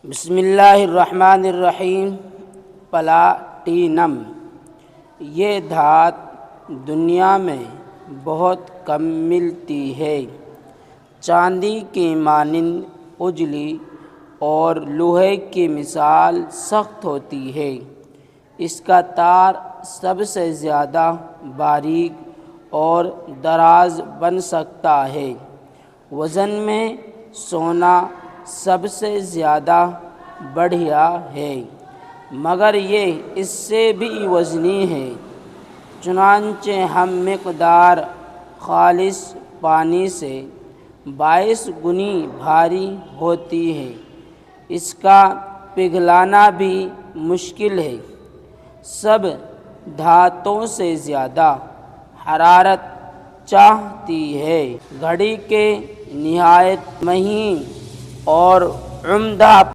بسم اللہ الرحمن الرحیم۔ پلاٹینم یہ دھات دنیا میں بہت کم ملتی ہے۔ چاندی کی مانند اجلی اور لوہے کی مثال سخت ہوتی ہے۔ اس کا تار سب سے زیادہ باریک اور دراز بن سکتا ہے۔ وزن میں سونا سب سے زیادہ بڑھیا ہے، مگر یہ اس سے بھی وزنی ہے، چنانچہ ہم مقدار خالص پانی سے 22 گنی بھاری ہوتی ہے۔ اس کا پگھلانا بھی مشکل ہے۔ سب دھاتوں سے زیادہ حرارت چاہتی ہے۔ گھڑی کے نہایت مہین اور عمدہ